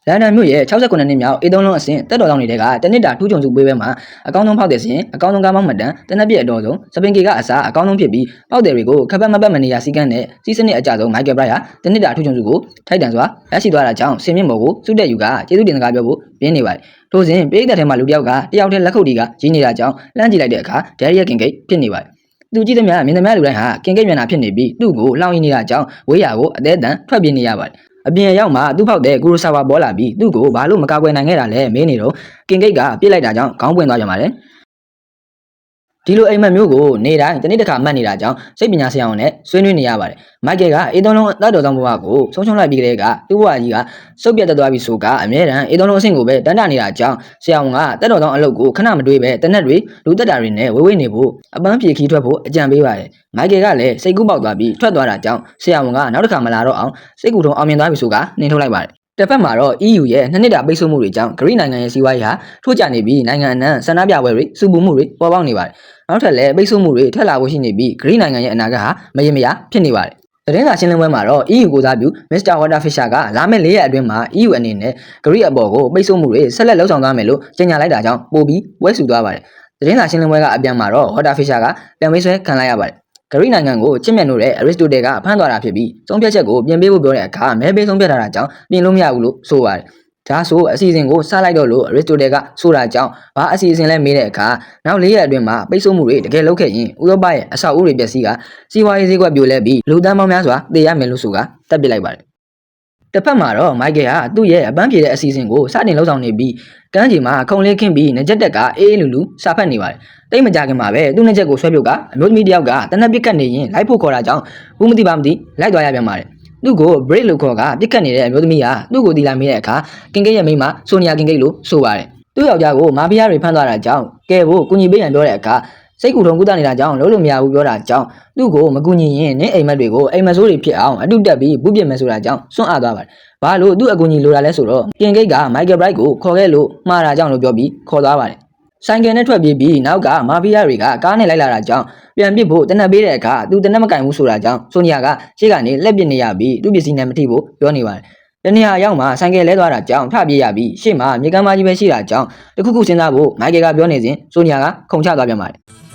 လန်ဒန်မြို့ရဲ့69နှစ်မြောက်A3လုံးအဆင့်တက်တော်ဆောင်တွေကတနစ်တာထူးချွန်စုပွဲပဲမှာအကောင်းဆုံးဖောက်တဲ့စဉ်အကောင်းဆုံးကားမောင်းမှတ်တမ်းတနက်ပြည့်အတော်ဆုံးစပင်ကေကအစားအကောင်းဆုံးဖြစ်ပြီးပောက်တယ်တွေကိုခပ်ပတ်မပတ်မနေရစီကန်းနဲ့စီးစနစ်အကြဆုံးမိုက်ကယ်ဘရိုက်ဟာတနစ်တာထူးချွန်စုကိုထိုက်တန်စွာရရှိသွားတာကြောင့်စင်မြင့်မော်ကိုစုတက်ယူကကျေးဇူးတင်စကားပြောဖို့ပြင်းနေပါတယ်။ထို့စဉ်ပြည်သက်ထဲမှာလူတစ်ယောက်ကတယောက်တည်းလက်ခုပ်တီကကြီးနေတာကြောင့်လှမ်းကြည့်လိုက်တဲ့အခါဒယ်ရီယက်ကင်ဂိတ်ဖြစ်နေပါတယ်။သူကြည့်သမျှမြင်သမျှလူတိုင်းဟာကင်ဂိတ်မျက်နှာဖြစ်နေပြီးသူ့ကိုလှောင်ရင်းနေတာကြောင့်ဝေးရာကိုအသေးအံထွက်ပြေးနေရပါတယ်။အပြင်ရောက်မှသူ့ဖောက်တဲ့ကူရိုဆာဝါပေါ်လာပြီးသူ့ကိုဘာလို့မကာကွယ်နိုင်ခဲ့တာလဲမေးနေတော့ကင်ဂိတ်ကပြစ်လိုက်တာကြောင့်ခေါင်းပွင့်သွားပြန်ပါတယ်ဒီလိုအိမ်မက်မျိုးကိုနေတိုင်းတနေ့တစ်ခါမှတ်နေတာကြောင့်စိတ်ပညာဆရာဝန်နဲ့ဆွေးနွေးနေရပါတယ်မိုက်ကယ်ကA3လုံးအသက်တော်ဆောင်ဘဝကိုဆုံးရှုံးလိုက်ပြီးတဲ့ကသူ့ဘဝကြီးကစုပ်ပြတ်သွားပြီးဆိုကအမြဲတမ်းA3လုံးအဆင့်ကိုပဲတန်းတနေတာကြောင့်ဆရာဝန်ကတက်တော်ဆောင်အလုပ်ကိုခဏမတွေးပဲတနက်တွေလူတက်တာတွေနဲ့ဝေးနေဖို့အပန်းပြေခီးထွက်ဖို့အကြံပေးပါတယ်မိုက်ကယ်ကလည်းစိတ်ကူးပေါက်သွားပြီးထွက်သွားတာကြောင့်ဆရာဝန်ကနောက်တစ်ခါမလာတော့အောင်စိတ်ကူထုံအောင်မြင်သွားပြီဆိုကနှင်ထုတ်လိုက်ပါတယ်တစ်ဖက်မှာတော့ EU ရဲ့နှစ်နှစ်တာပိတ်ဆို့မှုတွေကြောင့်ဂရိနိုင်ငံရဲ့စီးပွားရေးဟာထိုးကျနေပြီးနိုင်ငံအနှံ့ဆန္ဒပြပွဲတွေစုပူမှုတွေပေါ်ပေါက်နေပါတယ်။နောက်ထပ်လည်းပိတ်ဆို့မှုတွေထပ်လာဖို့ရှိနေပြီးဂရိနိုင်ငံရဲ့အနာဂတ်ဟာမရေမရာဖြစ်နေပါတယ်။သတင်းစာရှင်းလင်းပွဲမှာတော့ EU ကိုစားပြု Mr. Waterfisher ကလာမယ့်၄ရက်အတွင်းမှာ EU အနေနဲ့ဂရိအပေါ်ကိုပိတ်ဆို့မှုတွေဆက်လက်လှုပ်ဆောင်သွားမယ်လို့ကြေညာလိုက်တာကြောင့်ပိုပြီးပွဲဆူသွားပါတယ်။သတင်းစာရှင်းလင်းပွဲကအပြန်မှာတော့ Waterfisher ကပြန်ပေးဆွဲခံလိုက်ရပါတယ်။ဂရိနိုင်ငံကိုချစ်မြတ်လို့တဲ့ Aristotle ကဖမ်းသွားတာဖြစ်ပြီးသုံးဖြတ်ချက်ကိုပြင်ပေးဖို့ပြောတဲ့အခါမဲပေးဆုံးဖြတ်ထားတာကြောင့်ပြင်လို့မရဘူးလို့ဆိုပါတယ်။ဒါဆိုအစီအစဉ်ကိုစလိုက်တော့လို့ Aristotle ကဆိုတာကြောင့်ဘာအစီအစဉ်လဲမေးတဲ့အခါနောက်၄ရက်အတွင်းမှာပိတ်ဆို့မှုတွေတကယ်လုပ်ခဲ့ရင်ဥရောပရဲ့အဆောက်အဦတွေပျက်စီးကစီးပွားရေးဈေးကွက်ပြိုလဲပြီးလူသန်းပေါင်းများစွာတည်ရမယ်လို့ဆိုတာတက်ပစ်လိုက်ပါတယ်။တစ်ဖက်မှာတော့မိုက်ကယ်ဟာသူ့ရဲ့အပန်းဖြေတဲ့အစီအစဉ်ကိုစတင်လှုပ်ဆောင်နေပြီးကမ်းခြေမှာခုံလေးခင်းပြီးနေချက်တက်ကအေးအေးလူလူစာဖတ်နေပါတယ်။တိတ်မကြခင်မှာပဲသူ့နေချက်ကိုဆွဲပြုတ်ကအမျိုးသမီးတယောက်ကတနက်ပစ်ကတ်နေရင်လိုက်ဖို့ခေါ်တာကြောင့်ဘူးမသိပါမသိလိုက်သွားရပြန်ပါတယ်။သူ့ကို break လို့ခေါ်ကပြစ်ခတ်နေတဲ့အမျိုးသမီးဟာသူ့ကိုတီလာမိတဲ့အခါကင်ဂိတ်ရဲ့မိန်းမဆိုနီယာကင်ဂိတ်လို့ဆိုပါတယ်။သူ့ယောက်ျားကိုမာဖီးယားတွေဖမ်းသွားတာကြောင့်ကဲဖို့ကူညီပေးရန်ပြောတဲ့အခါစိတ်ကူထုံကုသနေတာကြောင့်လုံးလို့မရဘူးပြောတာကြောင့်သူ့ကိုမကူညီရင်နင်းအိမ်မက်တွေကိုအိမ်မက်ဆိုးတွေဖြစ်အောင်အတုတက်ပြီးဘူးပြစ်မယ်ဆိုတာကြောင့်စွန့်အားသွားပါတယ်။ဘာလို့သူ့အကူအညီလိုတာလဲဆိုတော့ကင်ဂိတ်ကမိုက်ကယ်ဘရိုက်ကိုခေါ်ခဲ့လို့မှားတာကြောင့်လို့ပြောပြီးခေါ်သွားပါတယ်။ဆိုင်ကယ်နဲ့ထွက်ပြေးပြီးနောက်ကမာဖီးယားတွေကကားနဲ့လိုက်လာတာကြောင့်ပြန်ပစ်ဖို့တနက်ပေးတဲ့အခါသူတနက်မကင်ဘူးဆိုတာကြောင့်ဆိုနီယာကရှေ့ကနေလက်ပစ်နေရပြီးသူ့ပစ္စည်းနဲ့မထိဖို့ပြောနေပါတယ်။တနေ့ဟာရောက်မှဆိုင်ကယ်လဲသွားတာကြောင့်ထပြေးရပြီးရှေ့မှာမြေကမ်းမကြီးပဲရှိတာကြောင့်တခုခုစဉ်းစားဖို့မိုက်ကယ်ကပြောနေစဉ်ဆိုနီယာကခုန်ချသွားပြန်ပါတယ်။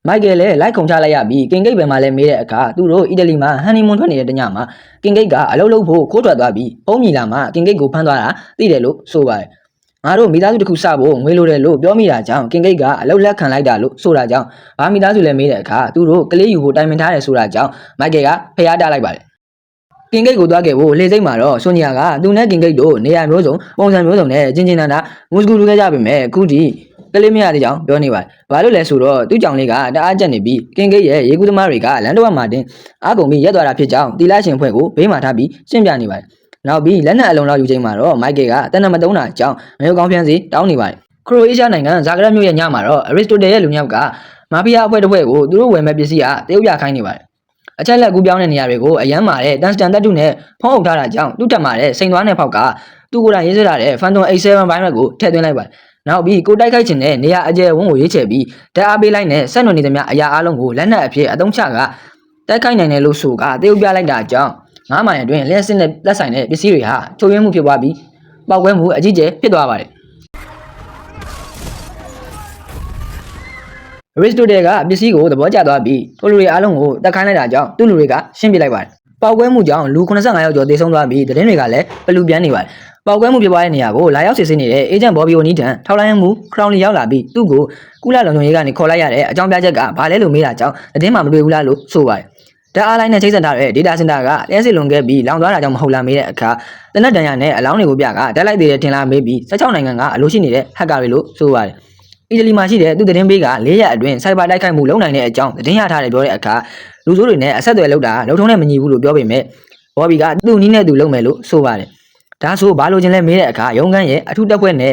မိုက်ကယ်လည်းလိုက်ခုန်ချလိုက်ရပြီးကင်ဂိတ်ဘယ်မှာလဲမေးတဲ့အခါသူတို့အီတလီမှာဟန်နီမွန်ထွက်နေတဲ့တညမှာကင်ဂိတ်ကအလုပ်လုပ်ဖို့ခိုးထွက်သွားပြီးအုံးမီလာမှာကင်ဂိတ်ကိုဖမ်းသွားတာသိတယ်လို့ဆိုပါတယ်ငါတို့မိသားစုတစ်ခုစဖို့ငွေလိုတယ်လို့ပြောမိတာကြောင့်ကင်ဂိတ်ကအလုပ်လက်ခံလိုက်တာလို့ဆိုတာကြောင့်ဘာမိသားစုလဲမေးတဲ့အခါသူတို့ကလေးယူဖို့တိုင်ပင်ထားတယ်ဆိုတာကြောင့်မိုက်ကယ်ကဖျားတားလိုက်ပါတယ်ကင်ဂိတ်ကိုသွားခဲ့ဖို့လေစိတ်မှာတော့ဆိုနီယာကသူနဲ့ကင်ဂိတ်တို့နေရာမျိုးစုံပုံစံမျိုးစုံနဲ့ချင်းချင်းနာနာမူစကူလူခဲ့ကြပြီမဲ့အခုဒီကလေးမရတဲ့ကြောင့်ပြောနေပါတယ်။ဘာလို့လဲဆိုတော့သူ့ကြောင့်လေးကတအားကျက်နေပြီးကင်ဂိတ်ရဲ့ရေကူးသမားတွေကလန်တော့မှာတင်အားကုန်ပြီးရက်သွားတာဖြစ်ကြောင်းတီလာရှင်ဖွဲ့ကိုဘေးမှာထားပြီးရှင်းပြနေပါတယ်။နောက်ပြီးလက်နက်အလုံးလောက်ယူချိန်မှာတော့မိုက်ကယ်ကတနက်မတုံးတာကြောင့်မယုံကောင်းပြန်စီတောင်းနေပါတယ်။ခရိုအေးရှားနိုင်ငံဇာဂရက်မြို့ရဲ့ညမှာတော့အရစ်စတိုတယ်ရဲ့လူမျိုးကမာဖီးယားအဖွဲ့တစ်ဖွဲ့ကိုသူတို့ဝယ်မဲ့ပစ္စည်းကတရုတ်ပြခိုင်းနေပါတယ်။အချက်လက်ကူးပြောင်းတဲ့နေရာတွေကိုအရန်မာတဲ့တန်စတန်တက်တုနဲ့ဖုံးအုပ်ထားတာကြောင့်သူ့တက်မာတဲ့စိန်သွားတဲ့ဖောက်ကသူ့ကိုယ်တိုင်ရေးဆွဲထားတဲ့ Phantom A7 ဘိုင်းမက်ကိုထည့်သွင်းလိုက်ပါတယ်။နောက်ပြီးကိုတိုက်ခိုက်ခြင်းနဲ့နေရာအကျယ်ဝန်းကိုရွေးချယ်ပြီးတက်အားပေးလိုက်နဲ့ဆက်နွယ်နေသမျှအရာအလုံးကိုလက်နက်အဖြစ်အသုံးချကတိုက်ခိုက်နိုင်တယ်လို့ဆိုကတရုတ်ပြလိုက်တာကြောင့်9မိုင်အတွင်းလျှက်စစ်နဲ့လက်ဆိုင်တဲ့ပစ္စည်းတွေဟာချုပ်ယွင်းမှုဖြစ်သွားပြီးပောက်ကွဲမှုအကြီးကျယ်ဖြစ်သွားပါတယ်။ Aristotle ကပစ္စည်းကိုသဘောကျသွားပြီးထိုလူတွေအားလုံးကိုတက်ခိုင်းလိုက်တာကြောင့်သူ့လူတွေကရှင်းပြလိုက်ပါတယ်။ပောက်ကွဲမှုကြောင့်လူ85ယောက်ကျော်သေဆုံးသွားပြီးသတင်းတွေကလည်းပလူပြန်နေပါတယ်။ပောက်ကွဲမှုဖြစ်ပွားတဲ့နေရာကိုလာရောက်စစ်ဆေးနေတဲ့အေဂျင့်ဘော်ဘီယိုနီတန်ထောက်လိုင်းမှုခရောင်လီရောက်လာပြီးသူ့ကိုကုလလုံခြုံရေးကနေခေါ်လိုက်ရတဲ့အကြောင်းပြချက်ကဘာလဲလို့မေးတာကြောင့်သတင်းမှမတွေ့ဘူးလားလို့ဆိုပါတယ်။ဓာတ်အားလိုင်းနဲ့ချိတ်ဆက်ထားတဲ့ data center ကလျှက်စစ်လွန်ခဲ့ပြီးလောင်သွားတာကြောင့်မဟုတ်လားမေးတဲ့အခါတနက်တန်ရနဲ့အလောင်းတွေကိုပြကဓာတ်လိုက်သေးတဲ့ထင်လားမေးပြီး16နိုင်ငံကအလိုရှိနေတဲ့ဟက်ကာတွေလို့ဆိုပါတယ်။အီတလီမှာရှိတဲ့သူသတင်းပေးက၄ရက်အတွင်းစိုက်ဘာတိုက်ခိုက်မှုလုပ်နိုင်တဲ့အကြောင်းသတင်းရထားတယ်ပြောတဲ့အခါလူဆိုးတွေနဲ့အဆက်အသွယ်လုပ်တာလုံထုံးနဲ့မညီဘူးလို့ပြောပေမဲ့ဘော်ဘီကသူ့နီးနဲ့သူလုပ်မယ်လို့ဆိုပါတယ်။ဒါဆိုဘာလို့ချင်းလဲမေးတဲ့အခါရုံးခန်းရဲ့အထူးတက်ဖွဲ့နဲ့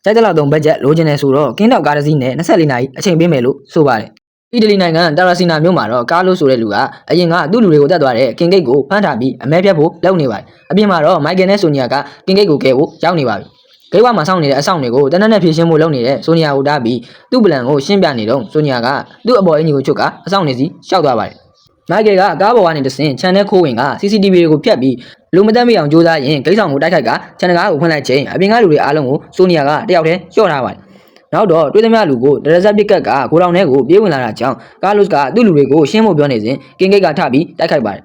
ကြိုက်တဲ့လောက်သုံးဘတ်ဂျက်လိုချင်တယ်ဆိုတော့ကင်းတောက်ကားတစ်စီးနဲ့24နာရီအချိန်ပေးမယ်လို့ဆိုပါတယ်။အီတလီနိုင်ငံတာရာစီနာမြို့မှာတော့ကားလို့ဆိုတဲ့လူကအရင်ကသူ့လူတွေကိုတတ်သွားတဲ့ကင်ဂိတ်ကိုဖမ်းထားပြီးအမဲပြတ်ဖို့လုပ်နေပါတယ်။အပြင်မှာတော့မိုက်ကယ်နဲ့ဆိုနီယာကကင်ဂိတ်ကိုကယ်ဖို့ရောက်နေပါပြီ။ဂိတ်ဝမှာစောင့်နေတဲ့အဆောင်တွေကိုတနက်နဲ့ဖြည့်ရှင်းဖို့လုပ်နေတဲ့ဆိုနီယာကိုတားပြီးသူ့ပလန်ကိုရှင်းပြနေတော့ဆိုနီယာကသူ့အပေါ်အင်ဂျီကိုချုပ်ကအဆောင်နေစီရှောက်သွားပါတယ်။မိုက်ကယ်ကကားပေါ်ကနေတဆင့်ခြံထဲခိုးဝင်က CCTV တွေကိုဖျက်ပြီး လူမတက်မိအောင်ကြိုးစားရင်ဂိတ်ဆောင်ကိုတိုက်ခိုက်ကခြံတကားကိုဖွင့်လိုက်ချိန်အပြင်ကလူတွေအားလုံးကိုဆိုနီယာကတယောက်တည်းလျှော့ထားပါတယ်နောက်တော့တွေးသမျှလူကိုဒရက်ဆက်ပစ်ကတ်ကကိုတောင်ထဲကိုပြေးဝင်လာတာကြောင့်ကာလုစ်ကသူ့လူတွေကိုရှင်းဖို့ပြောနေစဉ်ကင်ဂိတ်ကထပြီးတိုက်ခိုက်ပါတယ်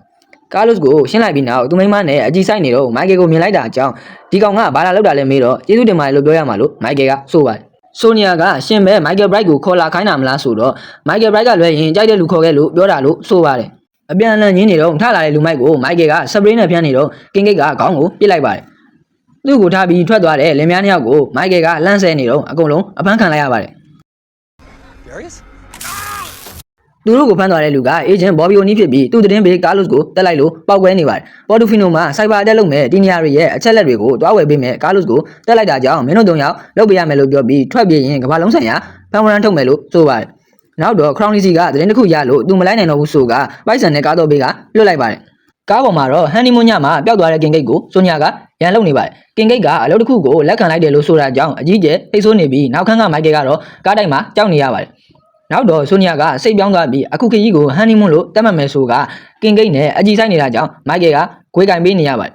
ကာလုစ်ကိုရှင်းလိုက်ပြီးနောက်သူမိမနဲ့အကြီးဆိုင်နေတော့မိုက်ကယ်ကိုမြင်လိုက်တာအကြောင်းဒီကောင်ကဘာလာလောက်တာလဲမေးတော့ကျေးဇူးတင်ပါတယ်လို့ပြောရမှာလို့မိုက်ကယ်ကဆိုပါတယ်ဆိုနီယာကရှင်းမဲ့မိုက်ကယ်ဘရိုက်ကိုခေါ်လာခိုင်းတာမလားဆိုတော့မိုက်ကယ်ဘရိုက်ကလွှဲရင်ကြိုက်တဲ့လူခေါ်ခဲ့လို့ပြောတာလို့ဆိုပါတယ်အပြန်အလှန်ညင်းနေတော့ထလာတဲ့လူမိုက်ကိုမိုက်ကယ်ကစပရင်းနဲ့ဖျန်းနေတော့ကင်ဂိတ်ကခေါင်းကိုပစ်လိုက်ပါတယ်သူ့ကိုထားပြီးထွက်သွားတဲ့လင်မယားနှစ်ယောက်ကိုမိုက်ကယ်ကလန့်ဆဲနေတော့အကုန်လုံးအဖမ်းခံလိုက်ရပါတယ်သူတို့ကိုဖမ်းသွားတဲ့လူကအေဂျင့်ဘော်ဘီယိုနီဖြစ်ပြီးသူ့သတင်းပေးကာလုစ်ကိုတက်လိုက်လို့ပောက်ကွဲနေပါတယ်ပေါ်တူဖီနိုမှာစိုက်ဘာအတက်လုပ်မဲ့ဒီနီယာတွေရဲ့အချက်လက်တွေကိုတွားဝယ်ပေးမဲ့ကာလုစ်ကိုတက်လိုက်တာကြောင့်မင်းတို့၃ယောက်လုပ်ပေးရမယ်လို့ပြောပြီးထွက်ပြေးရင်ကမ္ဘာလုံးဆိုင်ရာဖမ်းဝရမ်းထုတ်မယ်လို့ဆိုပါတယ်နောက်တော့ခရောင်လီစီကသတင်းတစ်ခုရလို့သူမလိုက်နိုင်တော့ဘူးဆိုကပိုက်ဆန်နဲ့ကားတော်ဘေးကလွတ်လိုက်ပါတယ်ကားပေါ်မှာတော့ဟန်နီမွန်ညမှာပျောက်သွားတဲ့ကင်ဂိတ်ကိုဆိုနီယာကရန်လုံနေပါတယ်ကင်ဂိတ်ကအလုပ်တစ်ခုကိုလက်ခံလိုက်တယ်လို့ဆိုတာကြောင့်အကြီးကျယ်ဖိတ်ဆိုးနေပြီးနောက်ခန်းကမိုက်ကယ်ကတော့ကားတိုက်မှာကြောက်နေရပါတယ်နောက်တော့ဆိုနီယာကစိတ်ပြောင်းသွားပြီးအခုခကြီးကိုဟန်နီမွန်လို့တတ်မှတ်မယ်ဆိုကကင်ဂိတ်နဲ့အကြီးဆိုင်နေတာကြောင့်မိုက်ကယ်ကဂွေးကင်ပေးနေရပါတယ်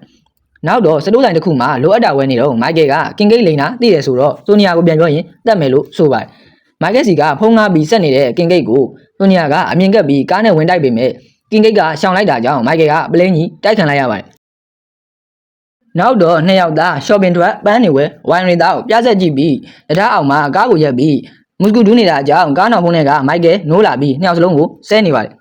နောက်တော့စတိုးဆိုင်တစ်ခုမှာလိုအပ်တာဝယ်နေတော့မိုက်ကယ်ကကင်ဂိတ်လိန်တာသိတယ်ဆိုတော့ဆိုနီယာကိုပြန်ပြောရင်တတ်မယ်လို့ဆိုပါတယ်မိုက်ကယ်စီကဖုံးကားပြီးဆက်နေတဲ့ကင်ဂိတ်ကိုဆိုနီယာကအမြင်ကပ်ပြီးကားနဲ့ဝင်တိုက်ပေမဲ့ကင်ဂိတ်ကရှောင်လိုက်တာကြောင့်မိုက်ကယ်ကပလင်းကြီးတိုက်ခံလိုက်ရပါတယ်နောက်တော့နှစ်ယောက်သား shopping ထွက်ပန်းနေဝဲဝိုင်ရီသားကိုပြဆက်ကြည့်ပြီးတရားအောင်မှာကားကိုရက်ပြီးမူစကူဒူးနေတာအကြောင်းကားနောက်ဖုံးတွေကမိုက်ကယ်နိုးလာပြီးနှစ်ယောက်စလုံးကိုဆဲနေပါတယ်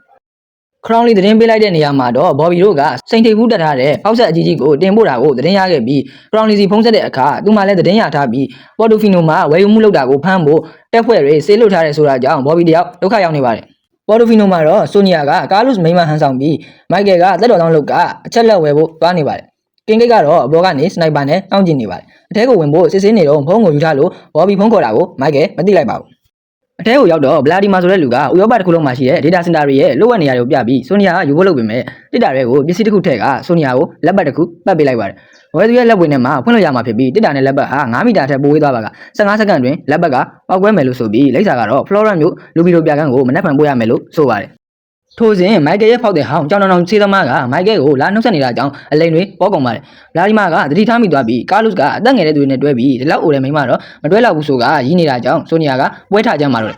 ခရောင်လီသတင်းပေးလိုက်တဲ့နေရာမှာတော့ဘော်ဘီတို့ကစိန်ထိပ်ဘူးတက်ထားတဲ့ပေါက်ဆက်အကြီးကြီးကိုတင်ပို့တာကိုသတင်းရခဲ့ပြီးခရောင်လီစီဖုံးဆက်တဲ့အခါသူမှလည်းသတင်းရထားပြီးပေါ်တူဖီနိုမှာဝယ်ယူမှုလုပ်တာကိုဖမ်းဖို့တက်ဖွဲ့တွေဆေးလွတ်ထားတယ်ဆိုတာကြောင့်ဘော်ဘီတယောက်ဒုက္ခရောက်နေပါတယ်ပေါ်တူဖီနိုမှာတော့ဆိုနီယာကကာလုစ်မိမဟန်ဆောင်ပြီးမိုက်ကယ်ကသက်တော်တောင်းလုပ်ကအချက်လက်ဝယ်ဖို့သွားနေပါတယ်ကင်ဂိတ်ကတော့အပေါ်ကနေစနိုက်ပါနဲ့တောင်းကျင်နေပါတယ်အထဲကိုဝင်ဖို့စစ်ဆေးနေတော့ဖုံးကိုယူထားလို့ဘော်ဘီဖုံးခေါ်တာကိုမိုက်ကယ်မသိလိုက်ပါဘူးအထဲကိုရောက်တော့ဗလာဒီမာဆိုတဲ့လူကဥရောပတစ်ခုလုံးမှာရှိတဲ့ data center တွေရဲ့လိုအပ်နေရာတွေကိုပြပြီးဆိုနီယာကယူဖို့လုပ်ပေမဲ့တစ်တာတွေကိုပစ္စည်းတစ်ခုထည့်ကဆိုနီယာကိုလက်ပတ်တစ်ခုပတ်ပေးလိုက်ပါတယ်ဝယ်သူရဲ့လက်ဝင်ထဲမှာဖွင့်လို့ရမှာဖြစ်ပြီးတစ်တာနဲ့လက်ပတ်ဟာ9မီတာထက်ပိုဝေးသွားပါက15စက္ကန့်တွင်လက်ပတ်ကပေါက်ကွဲမယ်လို့ဆိုပြီးလိပ်စာကတော့ Florence မြို့လူဘီလိုပြကန်းကိုမနှက်ဖန်ပို့ရမယ်လို့ဆိုပါတယ်ထိုစဉ်မိုက်ကယ်ရဲ့ဖောက်တဲ့ဟောင်းကြောင်တောင်ဆေးသမားကမိုက်ကယ်ကိုလာနှုတ်ဆက်နေတာကြောင့်အလိန်တွေပေါ်ကုန်ပါတယ်။လာဒီမာကသတိထားမိသွားပြီးကာလုစ်ကအသက်ငယ်တဲ့သူတွေနဲ့တွဲပြီးဒီလောက်အိုတဲ့မိန်းမတော့မတွဲလောက်ဘူးဆိုကရင်းနေတာကြောင့်ဆိုနီယာကပွဲထကြမ်းမှာတော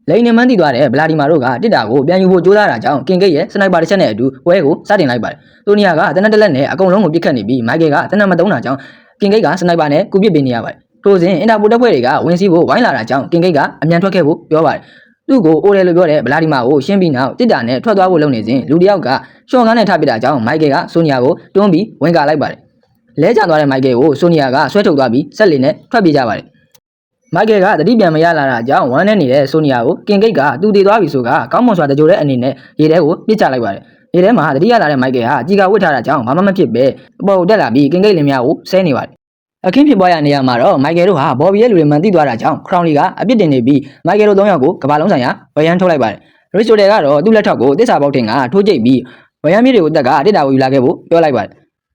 ့လိန်နေမှန်းသိသွားတဲ့ဗလာဒီမာတို့ကတစ်တာကိုပြန်ယူဖို့ကြိုးစားတာကြောင့်ကင်ဂိတ်ရဲ့စနိုက်ပါတစ်ချက်နဲ့အတူပွဲကိုစတင်လိုက်ပါတယ်။ဆိုနီယာကတနက်တက်လက်နဲ့အကုန်လုံးကိုပစ်ခတ်နေပြီးမိုက်ကယ်ကတနက်မသုံးတာကြောင့်ကင်ဂိတ်ကစနိုက်ပါနဲ့ကူပစ်ပေးနေရပါတယ်ထိုစဉ်အင်တာပိုတက်ဖွဲ့တွေကဝင်စီးဖို့ဝိုင်းလာတာကြောင့်ကင်ဂိတ်ကအမြန်ထွက်ခဲ့ဖို့ပြောပါတယ်သူ့ကိုအိုတယ်လို့ပြောတဲ့ဗလာဒီမာကိုရှင်းပြီးနောက်တစ်တာနဲ့ထွက်သွားဖို့လုပ်နေစဉ်လူတစ်ယောက်ကရှော့ကားနဲ့ထပစ်တာကြောင့်မိုက်ကယ်ကဆိုနီယာကိုတွန်းပြီးဝင်ကာလိုက်ပါတယ်လဲကျသွားတဲ့မိုက်ကယ်ကိုဆိုနီယာကဆွဲထုတ်သွားပြီးဆက်လီနဲ့ထွက်ပြေးကြပါတယ်မိုက်ကယ်ကတတိပြန်မရလာတာကြောင့်ဝမ်းနဲ့နေတဲ့ဆိုနီယာကိုကင်ဂိတ်ကသူတည်သွားပြီဆိုကကောင်းမွန်စွာတကြိုတဲ့အနေနဲ့ရေထဲကိုပစ်ချလိုက်ပါတယ်ရေထဲမှာတတိရလာတဲ့မိုက်ကယ်ဟာကြီးကဝစ်ထားတာကြောင့်ဘာမှမဖြစ်ပဲအပေါ်ကိုတက်လာပြီးကင်ဂိတ်လင်မယားကိုဆဲနေပါတယ်အခင်းဖြစ်ပွားရနေရမှာတော့မိုက်ကယ်တို့ဟာဘော်ဘီရဲ့လူတွေမှန်သိသွားတာကြောင့်ခရောင်လီကအပြစ်တင်နေပြီးမိုက်ကယ်တို့၃ယောက်ကိုကမ္ဘာလုံးဆိုင်ရာဝရမ်းထုတ်လိုက်ပါတယ်ရစ်ချိုတယ်ကတော့သူ့လက်ထောက်ကိုတစ္ဆာပေါက်တင်ကထိုးကျိတ်ပြီးဝရမ်းမြေတွေကိုတက်ကတစ်တာကိုယူလာခဲ့ဖို့ပြောလိုက်ပါတယ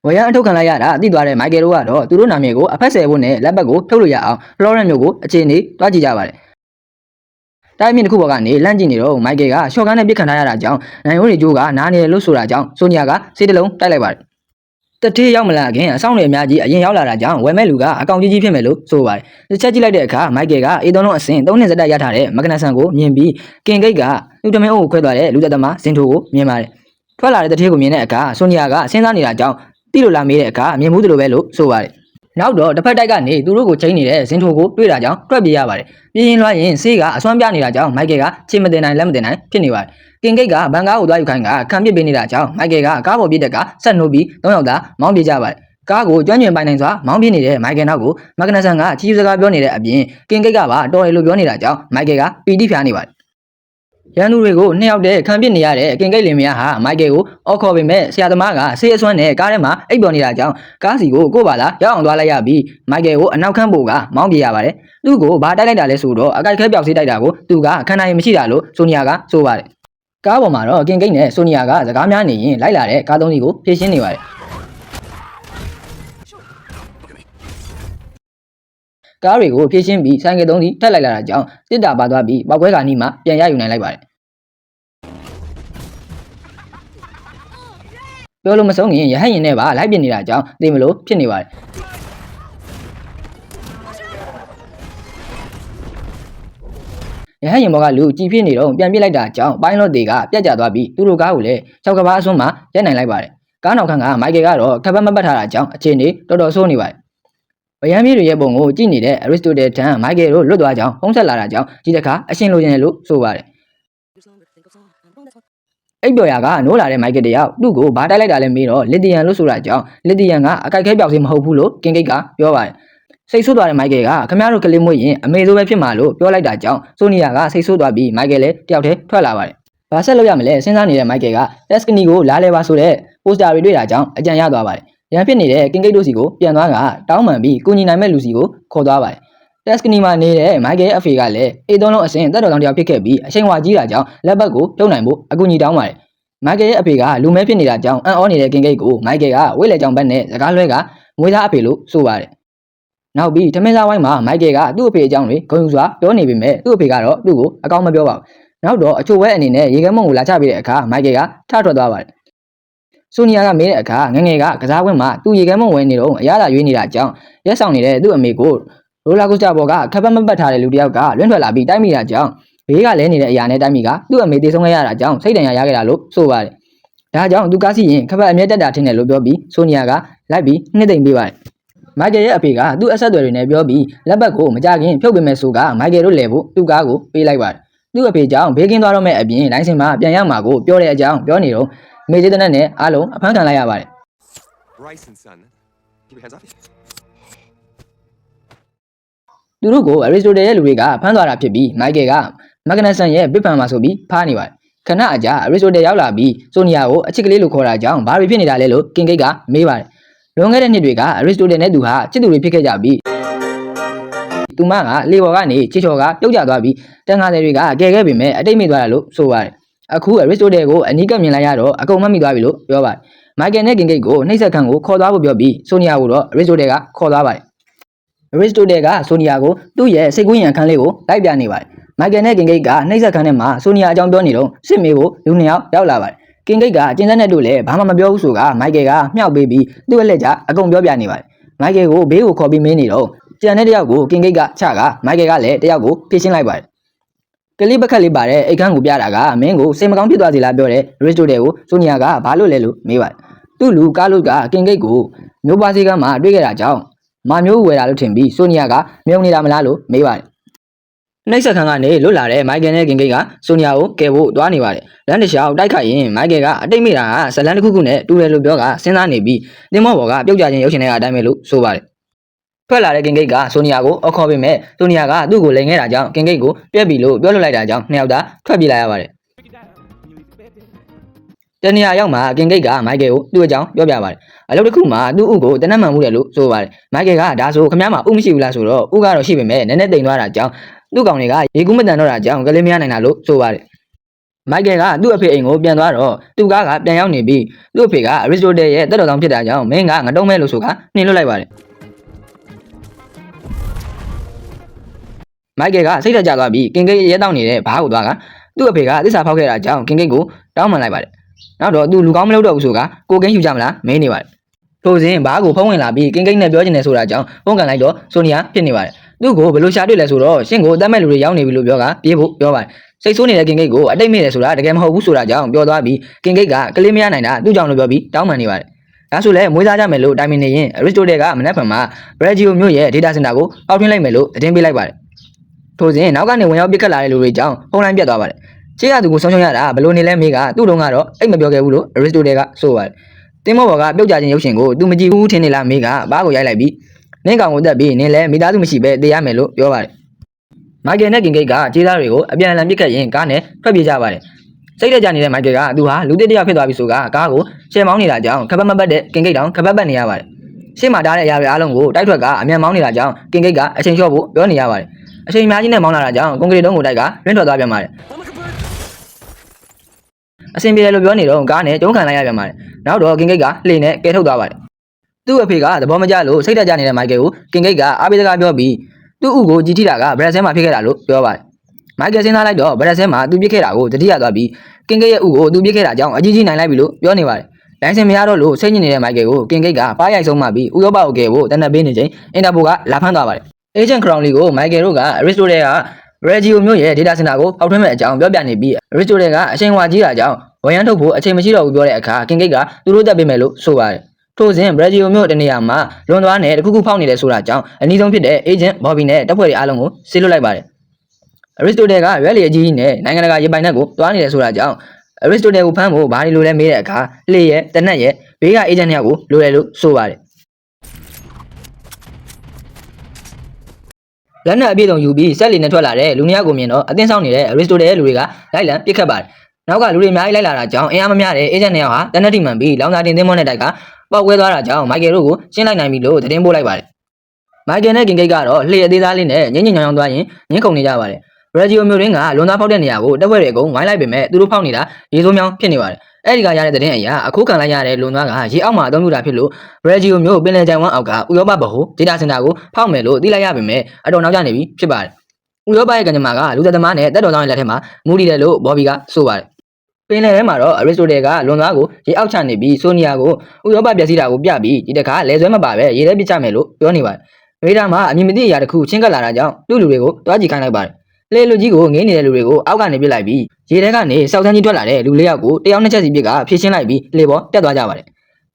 ်ဝရမ်းအထုတ်ခံလိုက်ရတာသိသွားတဲ့မိုက်ကယ်တို့ကတော့သူတို့နာမည်ကိုအဖက်ဆယ်ဖို့နဲ့လက်ပတ်ကိုထုတ်လို့ရအောင်ဖလော်ရန့်မျိုးကိုအခြေအနေတွားကြည့်ကြပါတယ်တိုင်းမြင့်တစ်ခုပေါ်ကနေလန့်ကြည့်နေတော့မိုက်ကယ်ကရှော့ကားနဲ့ပြစ်ခံထားရတာကြောင့်နိုင်ရိုးတွေကျိုးကနားနေတယ်လို့ဆိုတာကြောင့်ဆိုနီယာကစေးတလုံးတိုက်လိုက်ပါတယ်တတိရောက်မလာခင်အဆောင်တွေအများကြီးအရင်ရောက်လာတာကြောင့်ဝယ်မဲ့လူကအကောင်ကြီးဖြစ်မယ်လို့ဆိုပါတယ်။တစ်ချက်ကြည့်လိုက်တဲ့အခါမိုက်ကယ်ကအေးသုံးလုံးအစင်3နှစ်စက်တက်ရထားတဲ့မကနဆန်ကိုမြင်ပြီးကင်ဂိတ်ကလူတမင်းအိုကိုခွဲသွားတဲ့လူသက်သမားစင်ထိုကိုမြင်ပါတယ်။ထွက်လာတဲ့တတိကိုမြင်တဲ့အခါဆိုနီယာကစဉ်းစားနေတာကြောင့်တိလို့လာမေးတဲ့အခါမြင်မှုသလိုပဲလို့ဆိုပါတယ်။နောက်တော့တစ်ဖက်တိုက်ကနေသူတို့ကိုချိန်နေတဲ့စင်ထိုကိုတွေ့တာကြောင့်ထွက်ပြေးရပါတယ်။ပြေးရင်လွှားရင်ဆေးကအစွမ်းပြနေတာကြောင့်မိုက်ကယ်ကချိန်မတင်နိုင်လက်မတင်နိုင်ဖြစ်နေပါတယ်။ကင်ဂိတ်ကဘန်ကားကိုသွားယူခိုင်းကခံပစ်ပေးနေတာကြောင့်မိုက်ကယ်ကကားပေါ်ပြစ်တက်ကဆက်နှုတ်ပြီး၃ယောက်သားမောင်းပြေးကြပါတယ်ကားကိုကျွမ်းကျင်ပိုင်နိုင်စွာမောင်းပြနေတဲ့မိုက်ကယ်နောက်ကိုမကနဆန်ကချီးကျူးစကားပြောနေတဲ့အပြင်ကင်ဂိတ်ကပါတော်တယ်လို့ပြောနေတာကြောင့်မိုက်ကယ်ကပီတိဖျားနေပါတယ်ရန်သူတွေကိုနှစ်ယောက်တည်းခံပစ်နေရတဲ့ကင်ဂိတ်လင်မယားဟာမိုက်ကယ်ကိုအော်ခေါ်ပေမဲ့ဆရာသမားကဆေးအစွမ်းနဲ့ကားထဲမှာအိပ်ပျော်နေတာကြောင့်ကားစီကိုကို့ပါလာရောက်အောင်သွားလိုက်ရပြီးမိုက်ကယ်ကိုအနောက်ခန်းပို့ကမောင်းပြေးရပါတယ်သူ့ကိုဘာတိုက်လိုက်တာလဲဆိုတော့အကိုက်ခဲပြောက်ဆေးတိုက်တာကိုသူကခန္ဓာရင်မရှိတာလို့ဆိုနီယာကဆိုပါတယ်ကားပေါ်မှာတော့ကင်ဂိတ်နဲ့ဆိုနီယာကစကားများနေရင်လိုက်လာတဲ့ကားသုံးစီးကိုဖြည့်ရှင်းနေပါတယ်ကားတွေကိုဖြည့်ရှင်းပြီးဆိုင်ကယ်သုံးစီးထပ်လိုက်လာတာကြောင့်တစ်တာပါသွားပြီးပောက်ကွဲကာနီးမှပြန်ရယူနိုင်လိုက်ပါတယ် ပြောလို့မဆုံးရင်ရဟတ်ရင်နဲ့ပါလိုက်ပြနေတာကြောင့်သိမလို့ဖြစ်နေပါတယ်ရဟတ်ရင်ဘောကလူကြည်ဖြစ်နေတော့ပြန်ပြစ်လိုက်တာကြောင့်ပိုင်းလော့တေကပြတ်ကျသွားပြီးသူတို့ကားကိုလည်း၆ကဘာအစွန်းမှာရိုက်နိုင်လိုက်ပါတယ်ကားနောက်ခန်းကမိုက်ကယ်ကတော့ခပတ်မပတ်ထားတာကြောင့်အခြေအနေတော်တော်ဆိုးနေပါတယ်ဗယံမြေတွေရဲ့ပုံကိုကြည့်နေတဲ့ Aristotle ထံမိုက်ကယ်တို့လွတ်သွားကြောင်းဖုံးဆက်လာတာကြောင့်ဒီတစ်ခါအရှင်လိုချင်တယ်လို့ဆိုပါတယ်အိပ်ပျော်ရာကနိုးလာတဲ့မိုက်ကယ်တယောက်သူ့ကိုဘာတိုက်လိုက်တာလဲမေးတော့လစ်တီယန်လို့ဆိုတာကြောင့်လစ်တီယန်ကအကိုက်ခဲပြောက်စေးမဟုတ်ဘူးလို့ကင်ကိတ်ကပြောပါတယ်စိတ်ဆိုးသွားတဲ့မိုက်ကယ်ကခမရတို့ကလေးမွေးရင်အမေဆိုးပဲဖြစ်မှာလို့ပြောလိုက်တာကြောင့်ဆိုနီယာကစိတ်ဆိုးသွားပြီးမိုက်ကယ်လည်းတယောက်တည်းထွက်လာပါတယ်။ဘာဆက်လုပ်ရမလဲစဉ်းစားနေတဲ့မိုက်ကယ်ကတက်စကနီကိုလာလဲပါဆိုတဲ့ပိုစတာတွေတွေ့တာကြောင့်အကြံရသွားပါတယ်။ရန်ဖြစ်နေတဲ့ကင်ကိတ်တို့စီကိုပြန်သွားကတောင်းပန်ပြီးကုညီနိုင်မဲ့လူစီကိုခေါ်သွားပါတယ်။တက်စကနီမှာနေတဲ့မိုက်ကယ်အဖေကလည်းအေးသုံးလုံးအစင်တက်တော်ဆောင်တယောက်ဖြစ်ခဲ့ပြီးအချိန်ဝါကြီးတာကြောင့်လက်ပတ်ကိုပြုတ်နိုင်ဖို့အကူညီတောင်းပါတယ်။မိုက်ကယ်ရဲ့အဖေကလူမဲဖြစ်နေတာကြောင့်အံ့ဩနေတဲ့ကင်ကိတ်ကိုမိုက်ကယ်ကဝိလေကြောင်ဘက်နဲ့စကားလွဲကမွေးသားအဖေလို့ဆိုပါတယ်နောက်ပြီးထမင်းစားဝိုင်းမှာမိုက်ကယ်ကသူ့အဖေအကြောင်းတွေဂုဏ်ယူစွာပြောနေပေမဲ့သူ့အဖေကတော့သူ့ကိုအကောင်းမပြောပါဘူးနောက်တော့အချို့ဝဲအနေနဲ့ရေခဲမုံကိုလာချပေးတဲ့အခါမိုက်ကယ်ကထထွက်သွားပါတယ်ဆိုနီယာကမေးတဲ့အခါငငယ်ကကစားကွင်းမှာသူ့ရေခဲမုံဝင်နေတော့အရသာရွေးနေတာကြောင့်ရက်ဆောင်နေတဲ့သူ့အမေကိုရိုလာကိုစတာဘော်ကခပ်ပတ်မပတ်ထားတဲ့လူတစ်ယောက်ကလွင့်ထွက်လာပြီးတိုက်မိတာကြောင့်ဘေးကလဲနေတဲ့အရာနဲ့တိုက်မိကသူ့အမေတေဆုံးခဲ့ရတာကြောင့်စိတ်တန်ရာရခဲ့တာလို့ဆိုပါတယ်ဒါကြောင့်သူကားစီရင်ခပ်ပတ်အမြဲတက်တာထင်တယ်လို့ပြောပြီးဆိုနီယာကလိုက်ပြီးနှစ်သိမ့်ပေးပါတယ်မိုက်ကယ်ရဲ့အဖေကသူ့အဆက်အသွယ်တွေနဲ့ပြောပြီးလက်ပတ်ကိုမကြခင်ဖြုတ်ပေးမယ်ဆိုကမိုက်ကယ်တို့လဲဖို့သူ့ကားကိုပေးလိုက်ပါတယ်သူ့အဖေကြောင့်ဘေးကင်းသွားတော့မဲ့အပြင်လိုင်းစင်မှာပြန်ရမှာကိုပြောတဲ့အကြောင်းပြောနေတော့မေဂျေတနက်နဲ့အားလုံးအဖမ်းခံလိုက်ရပါတယ်သူတို့ကို Aristotle ရဲ့လူတွေကဖမ်းသွားတာဖြစ်ပြီးမိုက်ကယ်ကမက်ကနဆန်ရဲ့ဘစ်ဖန်မှာဆိုပြီးဖားနေပါတယ်ခဏအကြာ Aristotle ရောက်လာပြီးဆိုနီယာကိုအချစ်ကလေးလို့ခေါ်တာကြောင့်ဘာတွေဖြစ်နေတာလဲလို့ကင်ကိတ်ကမေးပါတယ်လွန်ခဲ့တဲ့နှစ်တွေက Aristotle နဲ့သူဟာချစ်သူတွေဖြစ်ခဲ့ကြပြီးသူမကလေဘော်ကနေချစ်ချော်ကပြုတ်ကျသွားပြီးတန်ခါတွေတွေကကဲခဲ့ပေမဲ့အတိတ်မိသွားတာလို့ဆိုပါတယ်အခု Aristotle ကိုအနီးကပ်မြင်လိုက်ရတော့အကုန်မှတ်မိသွားပြီလို့ပြောပါတယ်မိုက်ကယ်နဲ့ကင်ကိတ်ကိုနှိပ်စက်ခန်းကိုခေါ်သွားဖို့ပြောပြီးဆိုနီယာကိုတော့ Aristotle ကခေါ်သွားပါတယ်Aristotle ကဆိုနီယာကိုသူ့ရဲ့စိတ်ကူးယဉ်ခန်းလေးကိုလိုက်ပြနေပါတယ်မိုက်ကယ်နဲ့ကင်ကိတ်ကနှိပ်စက်ခန်းထဲမှာဆိုနီယာအကြောင်းပြောနေတော့စစ်မေးဖို့လူနှစ်ယောက်ရောက်လာပါတယ်ကင်ကိတ်ကအကျဉ်းသားနဲ့တို့လည်းဘာမှမပြောဘူးဆိုကမိုက်ကယ်ကမြှောက်ပေးပြီးသူ့ရဲ့လက်ကျအကုန်ပြောပြနေပါတယ်မိုက်ကယ်ကိုဘေးကိုခေါ်ပြီးမင်းနေတော့ကြံတဲ့တယောက်ကိုကင်ကိတ်ကချကမိုက်ကယ်ကလည်းတယောက်ကိုဖြည့်ရှင်းလိုက်ပါတယ်ကလေးပကက်လေးပါတဲ့အိတ်ခန်းကိုပြတာကမင်းကိုစိတ်မကောင်းဖြစ်သွားစေလားပြောတဲ့ Aristotle ကိုဆိုနီယာကဘာလို့လဲလို့မေးပါတယ်သူ့လူကားလို့ကကင်ကိတ်ကိုမျိုးပွားစည်းကမ်းမှာတွေ့ခဲ့တာကြောင့်မာမျိုးဝယ်တာလို့ထင်ပြီးဆိုနီယာကမြုံနေတာမလားလို့မေးပါတယ်နှိပ်စက်ခန်းကနေလွတ်လာတဲ့မိုက်ကယ်နဲ့ကင်ကိတ်ကဆိုနီယာကိုကယ်ဖို့တွားနေပါတယ်လမ်းတစ်လျှောက်တိုက်ခိုက်ရင်မိုက်ကယ်ကအတိတ်မိတာကဇလန်တစ်ခုခုနဲ့တူတယ်လို့ပြောကစဉ်းစားနေပြီးတင်းမော့ဘော်ကပြုတ်ကြခြင်းရုပ်ရှင်တွေကအတိုင်းပဲလို့ဆိုပါတယ်ထွက်လာတဲ့ကင်ကိတ်ကဆိုနီယာကိုအော်ခေါ်ပေးမဲ့ဆိုနီယာကသူ့ကိုလိန်ခဲ့တာကြောင့်ကင်ကိတ်ကိုပြက်ပြီလို့ပြောလွတ်လိုက်တာကြောင့်နှစ်ယောက်သားထွက်ပြေးလာရပါတယ်တနေရာရောက်မှာကင်ကိတ်ကမိုက်ကယ်ကိုသူ့အကြောင်းပြောပြပါတယ်အလုပ်တစ်ခုမှာသူ့ဥကိုတနက်မှန်မှုတယ်လို့ဆိုပါတယ်မိုက်ကယ်ကဒါဆိုခမည်းမဥမရှိဘူးလားဆိုတော့ဥကတော့ရှိပေမဲ့နည်းနည်းတိမ်သွားတာကြောင့်သူ့ကောင်တွေကရေကူးမတန်တော့တာကြောင့်ကလေးမရနိုင်တာလို့ဆိုပါတယ်မိုက်ကယ်ကသူ့အဖေအိမ်ကိုပြန်သွားတော့သူ့ကားကပြန်ရောက်နေပြီးသူ့အဖေက Aristotle ရဲ့တက်တော်ဆောင်ဖြစ်တာကြောင့်မင်းကငတုံးမဲလို့ဆိုကနှင်လွတ်လိုက်ပါတယ်မိုက်ကယ်ကစိတ်ထကြသွားပြီးကင်ကိတ်ရဲတောင်းနေတဲ့ဘားကိုသွားကသူ့အဖေကသစ္စာဖောက်ခဲ့တာကြောင့်ကင်ကိတ်ကိုတောင်းပန်လိုက်ပါတယ်နောက်တော့သူလူကောင်းမလုပ်တော့ဘူးဆိုကကိုကင်းယူကြမလားမင်းနေပါတယ်ထို့စဉ်ဘားကိုဖုံးဝင်လာပြီးကင်ကိတ်နဲ့ပြောချင်တယ်ဆိုတာကြောင့်ဖုံးကန်လိုက်တော့ဆိုနီယာဖြစ်နေပါတယ်သူ့ကိုဘယ်လိုရှာတွေ့လဲဆိုတော့ရှင့်ကိုအသက်မဲ့လူတွေရောက်နေပြီလို့ပြောကပြေးဖို့ပြောပါတယ်စိတ်ဆိုးနေတဲ့ကင်ကိတ်ကိုအတိတ်မိတယ်ဆိုတာတကယ်မဟုတ်ဘူးဆိုတာကြောင့်ပြောသွားပြီးကင်ကိတ်ကကလေးမရနိုင်တာသူ့ကြောင့်လို့ပြောပြီးတောင်းပန်နေပါတယ်ဒါဆိုလဲမွေးစားကြမယ်လို့တိုင်ပင်နေရင် Aristotle ကမနက်ဖြန်မှာဘရက်ဂျီယိုမြို့ရဲ့ data center ကိုပေါက်ထွင်းလိုက်မယ်လို့သတင်းပေးလိုက်ပါတယ်ထို့စဉ်နောက်ကနေဝင်ရောက်ပစ်ခတ်လာတဲ့လူတွေကြောင့်ဖုန်းလိုင်းပြတ်သွားပါတယ်ချေးရသူကိုဆုံးရှုံးရတာဘလို့နေလဲမေးကသူ့တုံးကတော့အိတ်မပြောခဲ့ဘူးလို့ Aristotle ကဆိုပါတယ်တင်းမောဘော်ကပြုတ်ကြခြင်းရုပ်ရှင်ကိုသူမကြည့်ဘူးထင်နေလားမေးကဘားကိုရိုက်လိုက်ပြီးနင်းကောင်ကိုတက်ပြီးနင်းလဲမိသားစုမရှိပဲတေးရမယ်လို့ပြောပါတယ်မိုက်ကယ်နဲ့ကင်ကိတ်ကခြေသားတွေကိုအပြန်အလှန်ပစ်ခတ်ရင်ကားနဲ့ထွက်ပြေးကြပါတယ်စိတ်တက်ကြနေတဲ့မိုက်ကယ်ကသူဟာလူတစ်ယောက်ဖြစ်သွားပြီဆိုကကားကိုရှယ်မောင်းနေတာကြောင့်ခပတ်မပတ်တဲ့ကင်ကိတ်တောင်ခပတ်ပတ်နေရပါတယ်ရှေ့မှာတားတဲ့အရာတွေအားလုံးကိုတိုက်ထွက်ကအမြန်မောင်းနေတာကြောင့်ကင်ကိတ်ကအချိန်လျှော့ဖို့ပြောနေရပါတယ်အချိန်အများကြီးနဲ့မောင်းလာတာကြောင့်ကွန်ကရစ်တုံးကိုတိုက်ကလွင့်ထွက်သွားပြန်ပါတယ်အဆင်ပြေတယ်လို့ပြောနေတော့ကားနဲ့ကျုံးခံလိုက်ရပြန်ပါတယ်နောက်တော့ကင်ကိတ်ကလှေနဲ့ကဲထုတ်သွားပါတယ်သူ့အဖေကသဘောမကျလို့စိတ်တက်ကြနေတဲ့မိုက်ကယ်ကိုကင်ကိတ်ကအားပေးစကားပြောပြီးသူ့ဥကိုကြီးထိတာကဘရက်ဆဲမှာဖြစ်ခဲ့တာလို့ပြောပါတယ်မိုက်ကယ်စဉ်းစားလိုက်တော့ဘရက်ဆဲမှာသူပြစ်ခဲ့တာကိုတတိယသွားပြီးကင်ကိတ်ရဲ့ဥကိုသူပြစ်ခဲ့တာကြောင့်အကြီးကြီးနိုင်လိုက်ပြီလို့ပြောနေပါတယ် လိုင်စင်မရတော့လို့စိတ်ညစ်နေတဲ့မိုက်ကယ်ကိုကင်ဂိတ်ကပါးရိုက်ဆုံးမှပြီးဥရောပကိုကယ်ဖို့တနက်ပေးနေချိန်အင်တာပိုကလာဖမ်းသွားပါတယ်အေဂျင့်ခရောင်လီကိုမိုက်ကယ်တို့ကအရစ်စတိုတယ်ကရဂျီယိုမျိုးရဲ့ဒေတာစင်တာကိုဖောက်ထွင်းမဲ့အကြောင်းပြောပြနေပြီးအရစ်စတိုတယ်ကအချိန်ဝါကြီးတာကြောင့်ဝန်ရမ်းထုတ်ဖို့အချိန်မရှိတော့ဘူးပြောတဲ့အခါကင်ဂိတ်ကသူတို့တက်ပေးမယ်လို့ဆိုပါတယ်ထို့စဉ်ဘရက်ဂျီယိုမျိုးတနေရာမှာလွန်သွားနဲ့တခုခုဖောက်နေတယ်ဆိုတာကြောင့်အနည်းဆုံးဖြစ်တဲ့အေဂျင့်ဘော်ဘီနဲ့တပ်ဖွဲ့တွေအားလုံးကိုဆေးလွတ်လိုက်ပါတယ်အရစ်စတိုတယ်ကရွက်လီအကြီးကြီးနဲ့နိုင်ငံတကာရေပိုင်နက်ကိုတွားနေတယ်ဆိုတာကြောင့်အရစ်စတိုတယ်ကိုဖမ်းဖို့ဘာလို့လဲမေးတဲ့အခါလေရဲ့တနက်ရဲ့ဘေးကအေဂျင့်နှစ်ယောက်ကိုလိုတယ်လို့ဆိုပါတယ်လက်နက်အပြည့်စုံယူပြီးဆက်လီနဲ့ထွက်လာတဲ့လူနှစ်ယောက်ကိုမြင်တော့အသင်းဆောင်နေတဲ့အရစ်စတိုတယ်ရဲ့လူတွေကလိုက်လံပစ်ခတ်ပါတယ်နောက်ကလူတွေအများကြီးလိုက်လာတာကြောင့်အင်အားမမျှတဲ့အေဂျင့်နှစ်ယောက်ဟာတနက်ထိမှန်ပြီးလောင်စာတင်သင်းမောနဲ့တိုက်ကပေါက်ကွဲသွားတာကြောင့်မိုက်ကယ်တို့ကိုရှင်းလိုက်နိုင်ပြီလို့သတင်းပို့လိုက်ပါတယ်မိုက်ကယ်နဲ့ကင်ဂိတ်ကတော့လှည့်အသေးသားလေးနဲ့ညင်ညင်ညောင်ညောင်သွားရင်ညင်းခုန်နေကြပါတယ်ဘရက်ဂျီယိုမျိုးရင်းကလွန်သားဖောက်တဲ့နေရာကိုတပ်ဖွဲ့တွေအကုန်ဝိုင်းလိုက်ပေမဲ့သူတို့ဖောက်နေတာရေစိုးမြောင်းဖြစ်နေပါတယ်အဲ့ဒီကရတဲ့သတင်းအရာအခုခံလိုက်ရတဲ့လွန်သားကရေအောက်မှာအသုံးပြုတာဖြစ်လို့ဘရက်ဂျီယိုမျိုးပင်လယ်ကြိုင်ဝမ်အောက်ကဥရောပဘဟုဒေတာစင်တာကိုဖောက်မယ်လို့သိလိုက်ရပေမဲ့အတော်နောက်ကျနေပြီဖြစ်ပါတယ်ဥရောပရဲ့ကံကြမ္မာကလူသက်သမားနဲ့တက်တော်ဆောင်ရဲ့လက်ထက်မှာမူတည်တယ်လို့ဘော်ဘီကဆိုပါတယ်ပင်လယ်ထဲမှာတော့အရစ်စတိုတယ်ကလွန်သားကိုရေအောက်ချနေပြီးဆိုနီယာကိုဥရောပပြည့်စည်တာကိုပြပြီးဒီတခါလဲဆွဲမပါပဲရေထဲပစ်ချမယ်လို့ပြောနေပါတယ်ရေဒါမှာအမြင်မသိအရာတစ်ခုချင်းကပ်လာတာကြောင့်လူတွေကိုတွားကြည့်ခိုင်းလိုက်ပါတယ်လေလူကြီးကိုငေးနေတဲ့လူတွေကိုအောက်ကနေပစ်လိုက်ပြီးရေထဲကနေစောက်ဆန်းကြီးထွက်လာတဲ့လူ၄ယောက်ကိုတယောက်နှစ်ချက်စီပစ်ကဖြည့်ရှင်းလိုက်ပြီးလေပေါ်တက်သွားကြပါတယ်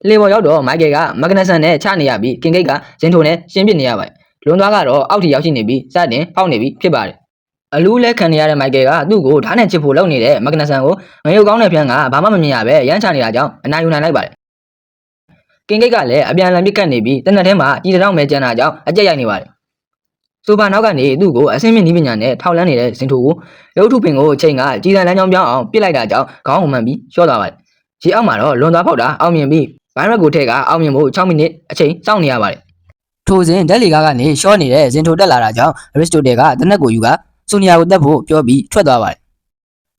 လေပေါ်ရောက်တော့မိုက်ကယ်ကမက်ဂနဆန်နဲ့ချနေရပြီးကင်ဂိတ်ကဇင်ထိုနဲ့ရှင်းပစ်နေရပါတယ်လွန်သွားကတော့အောက်ထိရောက်ရှိနေပြီးစတင်ဖောက်နေပြီးဖြစ်ပါတယ်အလူးလဲခံနေရတဲ့မိုက်ကယ်ကသူ့ကိုဓာတ်နဲ့ချစ်ဖို့လုပ်နေတဲ့မက်ဂနဆန်ကိုငရုတ်ကောင်းတဲ့ဖျန်းကဘာမှမမြင်ရပဲရမ်းချနေတာကြောင့်အနာယူနိုင်လိုက်ပါတယ်ကင်ဂိတ်ကလည်းအပြန်အလှန်ပစ်ကတ်နေပြီးတနက်ထဲမှာကြီးတောင်မဲကျန်တာကြောင့်အကြက်ရိုက်နေပါတယ်ဆိုပါနောက်ကနေသူ့ကိုအဆင့်မြင့်နည်းပညာနဲ့ထောက်လန်းနေတဲ့ဇင်ထိုကိုရုပ်ထုပင်ကိုအချိန်ကကြီးစံလမ်းကြောင်းပြောင်းအောင်ပစ်လိုက်တာကြောင့်ခေါင်းကိုမှန်ပြီးလျှော့သွားပါတယ်ရေအောက်မှာတော့လွန်သွားဖောက်တာအောင်မြင်ပြီးဘိုင်းရက်ကိုထက်ကအောင်မြင်ဖို့6မိနစ်အချိန်စောင့်နေရပါတယ်ထိုစဉ်ဒက်လီကာကနေလျှော့နေတဲ့ဇင်ထိုတက်လာတာကြောင့်အရစ်စတိုတယ်ကတနက်ကိုယူကဆိုနီယာကိုတက်ဖို့ပြောပြီးထွက်သွားပါတယ်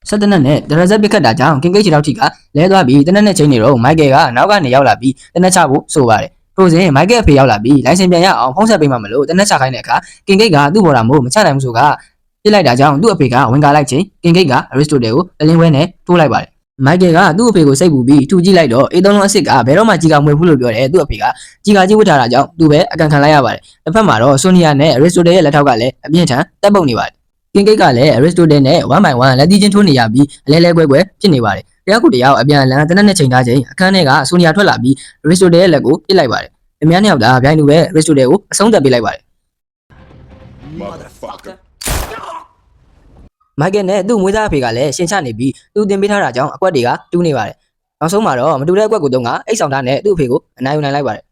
ဆက်တနက်နဲ့ဒရဇက်ပစ်ခတ်တာကြောင့်ကင်ဂိတ်ချီတောက်ထိကလဲသွားပြီးတနက်နဲ့ချိန်နေတော့မိုက်ကယ်ကနောက်ကနေရောက်လာပြီးတနက်ချဖို့ဆိုပါတယ်ထိုစဉ်မိုက်ကယ်အဖေရောက်လာပြီးလိုင်စင်ပြန်ရအောင်ဖုံးဆက်ပေးမှမလို့တနက်ချခိုင်းတဲ့အခါကင်ဂိတ်ကသူ့ဘော်တာမို့မချနိုင်ဘူးဆိုကပြစ်လိုက်တာကြောင့်သူ့အဖေကဝင်ကာလိုက်ချိန်ကင်ဂိတ်ကအရစ်စတိုတယ်ကိုတလင်းဝဲနဲ့ထိုးလိုက်ပါတယ်မိုက်ကယ်ကသူ့အဖေကိုစိတ်ပူပြီးထူကြည့်လိုက်တော့A3 လုံးအစ်စ်ကဘယ်တော့မှကြီးကမွေဘူးလို့ပြောတယ်သူ့အဖေကကြီးကကြီးဝတ်ထားတာကြောင့်သူပဲအကန်ခံလိုက်ရပါတယ်တစ်ဖက်မှာတော့ဆိုနီယာနဲ့အရစ်စတိုတယ်ရဲ့လက်ထောက်ကလည်းအပြင်းထန်တက်ပုတ်နေပါတယ်ကင်ဂိတ်ကလည်းအရစ်စတိုတယ်နဲ့1 by 1လက်တီးချင်းထိုးနေရပြီးအလဲလဲကွဲကွဲဖြစ်နေပါတယ်တယောက်ကိုတယောက်အပြန်အလှန်တနက်နဲ့ချိန်ထားချိန်အခန်းထဲကဆိုနီယာထွက်လာပြီးအရစ်စတိုတယ်ရဲ့လက်ကိုပစ်လိုက်ပါတယ်အများနဲ့ယောက်သားဗျိုင်းလူပဲအရစ်စတိုတယ်ကိုအဆုံးသတ်ပေးလိုက်ပါတယ်မိုက်ကယ်နဲ့သူ့မွေးသားအဖေကလည်းရှင်းချနေပြီးသူတင်ပေးထားတာကြောင့်အကွက်တွေကတူးနေပါတယ်နောက်ဆုံးမှာတော့မတူတဲ့အကွက်ကိုတုံးကအိတ်ဆောင်သားနဲ့သူ့အဖေကိုအနိုင်ယူနိုင်လိုက်ပါတယ်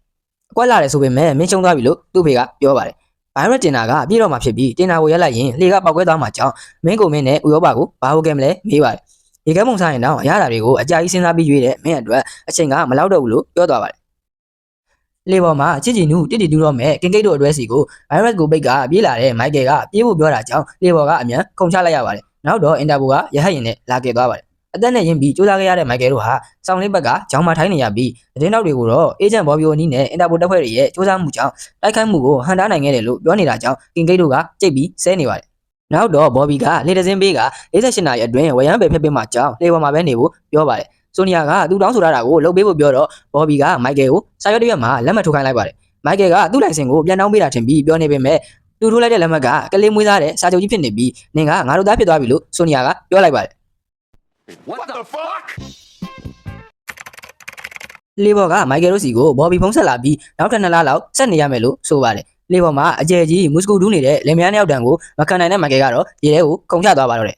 အကွက်လာတယ်ဆိုပေမဲ့မင်းချုံသွားပြီလို့သူ့အဖေကပြောပါတယ်ဘိုင်ရက်တင်နာကအပြည့်တော့မှဖြစ်ပြီးတင်နာကိုရက်လိုက်ရင်လေကပောက်ကွဲသွားမှာကြောင့်မင်းကိုမင်းနဲ့ဥရောပကိုဘာဟုတ်ကဲမလဲမေးပါတယ်ရေခဲပုံစားရင်တော့အရာဓာတွေကိုအကြာကြီးစဉ်းစားပြီးရွေးတဲ့မင်းအတွက်အချိန်ကမလောက်တော့ဘူးလို့ပြောသွားပါတယ်လေပေါ်မှာချစ်ချီနူးတိတိတူးတော့မဲ့ကင်ဂိတ်တို့အတွဲစီကိုဗိုင်ရက်ကိုပိတ်ကပြေးလာတဲ့မိုက်ကယ်ကပြေးဖို့ပြောတာကြောင့်လေပေါ်ကအမြန်ခုန်ချလိုက်ရပါတယ်နောက်တော့အင်တာပိုကရဟတ်ရင်နဲ့လာခဲ့သွားပါတယ်အသက်နဲ့ရင်းပြီးစူးစမ်းခဲ့ရတဲ့မိုက်ကယ်တို့ဟာစောင်းလေးဘက်ကဂျောင်းမထိုင်းနေရပြီးသတင်းတောက်တွေကိုတော့အေဂျင့်ဘော်ဘီယိုနီနဲ့အင်တာပိုတပ်ဖွဲ့တွေရဲ့စူးစမ်းမှုကြောင့်တိုက်ခိုက်မှုကိုဟန်တားနိုင်ခဲ့တယ်လို့ပြောနေတာကြောင့်ကင်ဂိတ်တို့ကကြိတ်ပြီးဆဲနေပါတယ်နောက်တော့ဘော်ဘီကလေတစင်းပေးက48နာရီအတွင်းဝရမ်းပဲဖျက်ပေးမှကြောင်းလေပေါ်မှာပဲနေဖို့ပြောပါတယ်ဆိုနီယာကသူ့တောင်းဆိုထားတာကိုလုပ်ပေးဖို့ပြောတော့ဘော်ဘီကမိုက်ကယ်ကိုစာရွက်တစ်ရွက်မှာလက်မှတ်ထိုးခိုင်းလိုက်ပါတယ်မိုက်ကယ်ကသူ့လိုင်စင်ကိုပြန်တောင်းပေးတာထင်ပြီးပြောနေပေမဲ့သူထိုးလိုက်တဲ့လက်မှတ်ကကလေးမွေးသားတဲ့စာချုပ်ကြီးဖြစ်နေပြီးနင်ကငါတို့သားဖြစ်သွားပြီလို့ဆိုနီယာကပြောလိုက်ပါတယ် What the fuck လေဘော်ကမိုက်ကယ်တို့စီကိုဘော်ဘီဖုံးဆက်လာပြီးနောက်ထပ်2လလောက်ဆက်နေရမယ်လို့ဆိုပါတယ်လေဘော်မှာအကျယ်ကြီးမုစကူတူးနေတဲ့လင်မယားနှစ်ယောက်တန်းကိုမခံနိုင်တဲ့မိုက်ကယ်ကတော့ရေထဲကိုကုန်ချသွားပါတော့တယ်